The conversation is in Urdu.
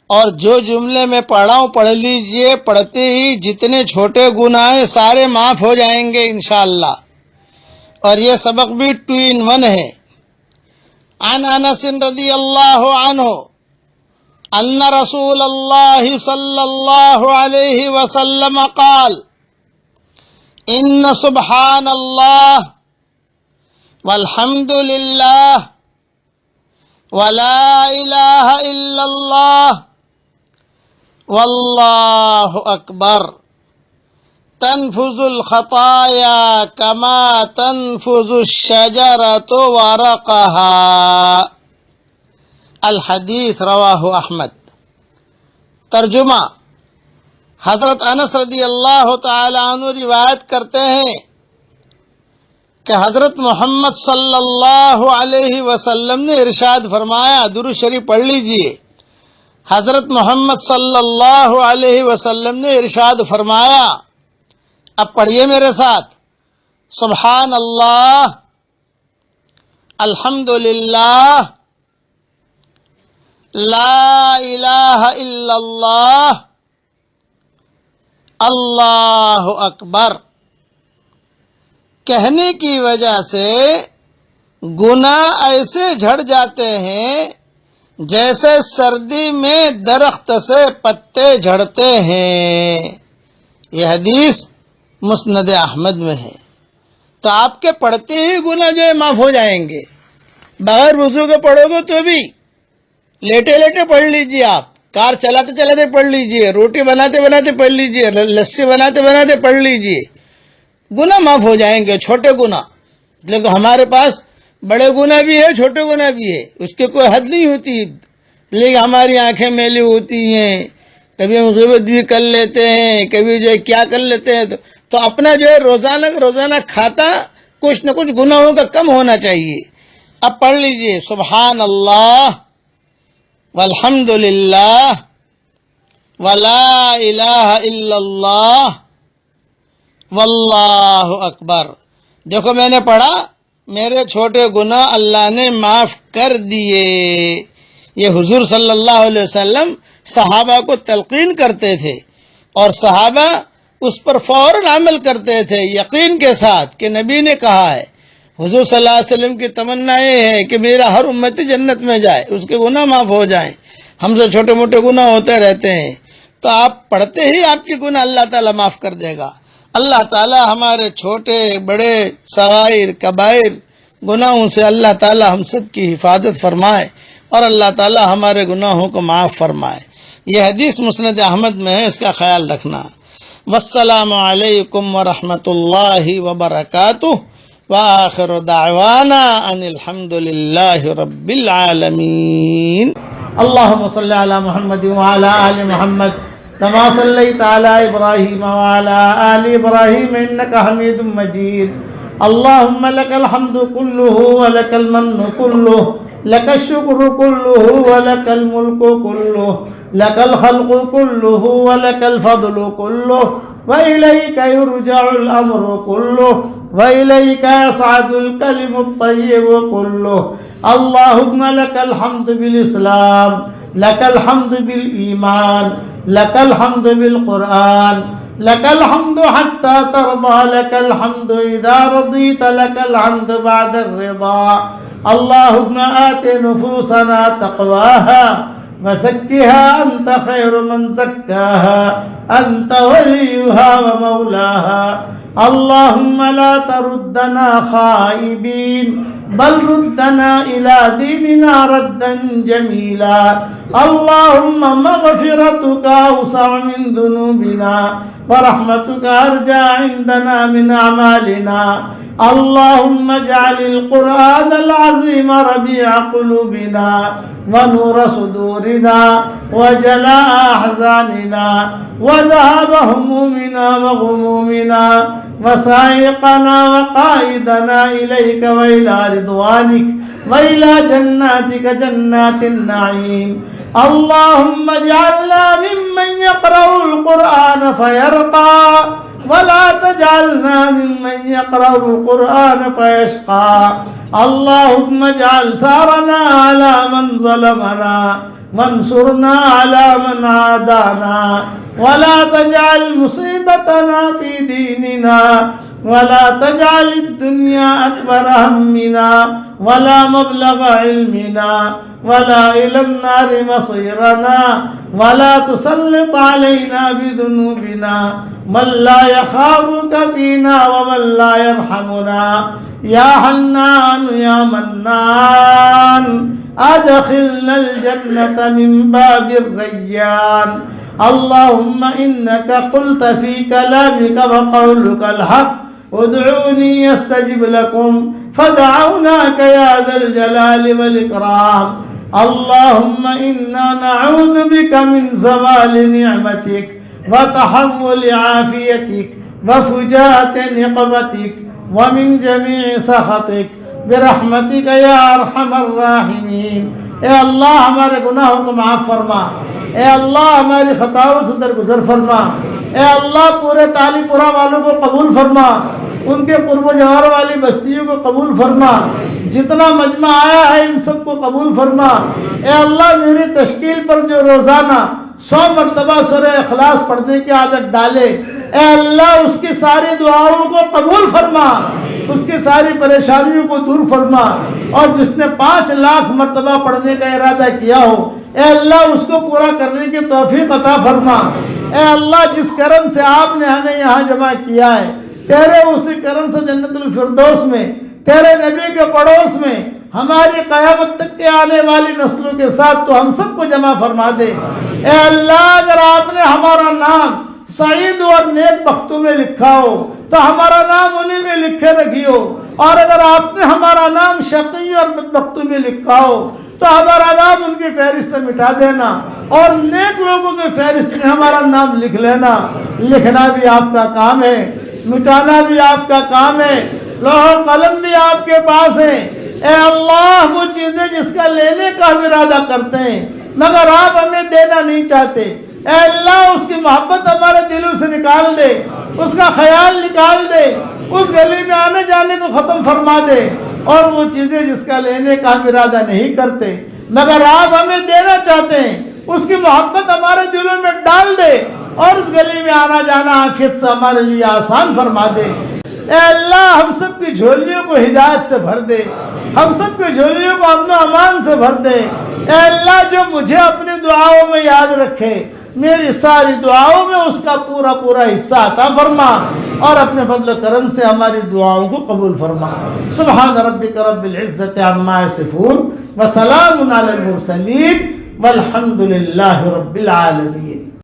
اور جو جملے میں پڑھا ہوں پڑھ لیجئے، پڑھتے ہی جتنے چھوٹے گناہ ہیں سارے معاف ہو جائیں گے انشاءاللہ۔ اور یہ سبق بھی 2 in 1 ہے۔ عن انس رضی اللہ عنہ ان رسول اللہ صلی اللہ علیہ وسلم قال ان سبحان اللہ والحمد للہ ولا الہ الا اللہ واللہ اکبر تنفذ الخطایا کما تنفذ الشجرۃ ورقها۔ الحدیث رواہ احمد۔ ترجمہ: حضرت انس رضی اللہ تعالی عنہ روایت کرتے ہیں کہ حضرت محمد صلی اللہ علیہ وسلم نے ارشاد فرمایا، درود شریف پڑھ لیجئے۔ حضرت محمد صلی اللہ علیہ وسلم نے ارشاد فرمایا، اب پڑھیے میرے ساتھ، سبحان اللہ، الحمد للہ، لا الہ الا اللہ، اللہ اکبر۔ کہنے کی وجہ سے گناہ ایسے جھڑ جاتے ہیں جیسے سردی میں درخت سے پتے جھڑتے ہیں۔ یہ حدیث مسند احمد میں ہے۔ تو آپ کے پڑھتے ہی گناہ جو ہے معاف ہو جائیں گے۔ بغیر وضو کے پڑھو گے تو بھی لیٹے لیٹے پڑھ لیجئے، آپ کار چلاتے چلاتے پڑھ لیجئے، روٹی بناتے بناتے پڑھ لیجئے، لسی بناتے بناتے پڑھ لیجئے، گناہ معاف ہو جائیں گے، چھوٹے گناہ۔ لیکن ہمارے پاس بڑے گناہ بھی ہے، چھوٹے گناہ بھی ہے، اس کی کوئی حد نہیں ہوتی، لیکن ہماری آنکھیں میلی ہوتی ہیں، کبھی ہم غیبت بھی کر لیتے ہیں، کبھی جو ہے کیا کر لیتے ہیں، تو اپنا جو ہے روزانہ کھاتا کچھ نہ کچھ گناہوں کا کم ہونا چاہیے۔ اب پڑھ لیجئے، سبحان اللہ والحمد للہ ولا الہ الا اللہ واللہ اکبر۔ دیکھو میں نے پڑھا، میرے چھوٹے گناہ اللہ نے معاف کر دیے۔ یہ حضور صلی اللہ علیہ وسلم صحابہ کو تلقین کرتے تھے، اور صحابہ اس پر فوراً عمل کرتے تھے یقین کے ساتھ کہ نبی نے کہا ہے۔ حضور صلی اللہ علیہ وسلم کی تمنا یہ ہے کہ میرا ہر امتی جنت میں جائے، اس کے گناہ معاف ہو جائیں۔ ہم سے چھوٹے موٹے گناہ ہوتے رہتے ہیں، تو آپ پڑھتے ہی آپ کے گناہ اللہ تعالیٰ معاف کر دے گا۔ اللہ تعالیٰ ہمارے چھوٹے بڑے صغائر کبائر گناہوں سے اللہ تعالیٰ ہم سب کی حفاظت فرمائے، اور اللہ تعالیٰ ہمارے گناہوں کو معاف فرمائے۔ یہ حدیث مسند احمد میں ہے، اس کا خیال رکھنا۔ والسلام علیکم ورحمۃ اللہ وبرکاتہ، وآخر دعوانا ان الحمد للہ رب العالمین۔ اللهم صل على محمد وعلى آل محمد كما صليت على إبراهيم وعلى آل إبراهيم إنك حميد مجيد. اللهم لك الحمد كله ولك المن كله، لك الشكر كله ولك الملك كله، لك الخلق كله ولك الفضل كله، وإليك يرجع الأمر كله، وإليك يصعد الكلم الطيب كله. اللهم لك الحمد بالإسلام، لك الحمد بالإيمان، لك الحمد بالقرآن، لك الحمد حتى ترضى، لك الحمد إذا رضيت، لك الحمد بعد الرضا. اللهم آت نفوسنا تقواها وزكها أنت خير من زكاها، أنت وليها ومولاها. اللهم لا تردنا خائبين، بل ردنا إلى ديننا ردا جميلا. اللهم مغفرتك أوسع من ذنوبنا، ورحمتك أرجى عندنا من أعمالنا. اللهم اجعل القرآن العظيم ربيع قلوبنا ونور صدورنا وجلاء أحزاننا وذهاب همومنا وغمومنا وسائقنا وقائدنا إليك وإلى رضوانك وإلى جناتك جنات النعيم. اللهم اجعلنا ممن يقرأ القرآن فيرقى، ولا تجعلنا ممن يقرأ القرآن فيشقى. اللهم اجعل ثارنا على من ظلمنا، وانصرنا على من عادانا ولا تجعل مصيبتنا في ديننا ولا تجعل الدنيا أكبر همنا ولا مبلغ علمنا ولا إلى النار مصيرنا ولا تسلط علينا بذنوبنا من لا يخافك فينا ومن لا يرحمنا يا حنان يا منان أدخلنا الجنة من باب الريان. اللهم إنك قلت في كلامك وقولك الحق ادعوني يستجب لكم فدعوناك يا ذا الجلال والإكرام. اللهم إنا نعوذ بك من زوال نعمتك وتحول عافيتك وفجاءة نقمتك ومن جميع سخطك برحمتك یا ارحم الراحمین. اے اللہ ہمارے گناہوں کو معاف فرما، اے اللہ ہماری خطاؤں سے درگزر فرما، اے اللہ پورے تالی پورا والوں کو قبول فرما، ان کے قرب و جوار والی بستیوں کو قبول فرما، جتنا مجمع آیا ہے ان سب کو قبول فرما. اے اللہ میری تشکیل پر جو روزانہ 100 مرتبہ سورہ اخلاص پڑھنے کی عادت ڈالے، اے اللہ اس کی ساری دعاؤں کو قبول فرما، اس کی ساری پریشانیوں کو دور فرما. اور جس نے 5 لاکھ مرتبہ پڑھنے کا ارادہ کیا ہو، اے اللہ اس کو پورا کرنے کی توفیق عطا فرما. اے اللہ جس کرم سے آپ نے ہمیں یہاں جمع کیا ہے، تیرے اسی کرم سے جنت الفردوس میں تیرے نبی کے پڑوس میں ہماری قیامت تک کے آنے والی نسلوں کے ساتھ تو ہم سب کو جمع فرما دے. اے اللہ اگر آپ نے ہمارا نام سعید اور نیک بختوں میں لکھا ہو تو ہمارا نام انہی میں لکھے رکھیو، اور اگر آپ نے ہمارا نام شقی اور بدبختوں میں لکھا ہو تو ہمارا نام ان کی فہرست سے مٹا دینا، اور نیک لوگوں کی فہرست میں ہمارا نام لکھ لینا. لکھنا بھی آپ کا کام ہے، مٹانا بھی آپ کا کام ہے، لوح و قلم بھی آپ کے پاس ہے. اے اللہ وہ چیزیں جس کا لینے کا ہم ارادہ کرتے ہیں مگر آپ ہمیں دینا نہیں چاہتے، اے اللہ اس کی محبت ہمارے دلوں سے نکال دے، اس کا خیال نکال دے، اس گلی میں آنے جانے کو ختم فرما دے. اور وہ چیزیں جس کا لینے کا ہم ارادہ نہیں کرتے مگر آپ ہمیں دینا چاہتے ہیں، اس کی محبت ہمارے دلوں میں ڈال دے، اور اس گلی میں آنا جانا عافیت سے ہمارے لیے آسان فرما دے. اے اللہ ہم سب کی جھولیوں کو ہدایت سے بھر دے، ہم سب کی جھولیوں کو امن و امان سے بھر دے. اے اللہ جو مجھے اپنی دعاؤں میں یاد رکھے میری ساری دعاؤں میں اس کا پورا پورا حصہ عطا فرما، اور اپنے فضل و کرم سے ہماری دعاؤں کو قبول فرما. سبحان ربک رب العزت عما یصفون وسلام علی المرسلین والحمد للہ رب العالمین.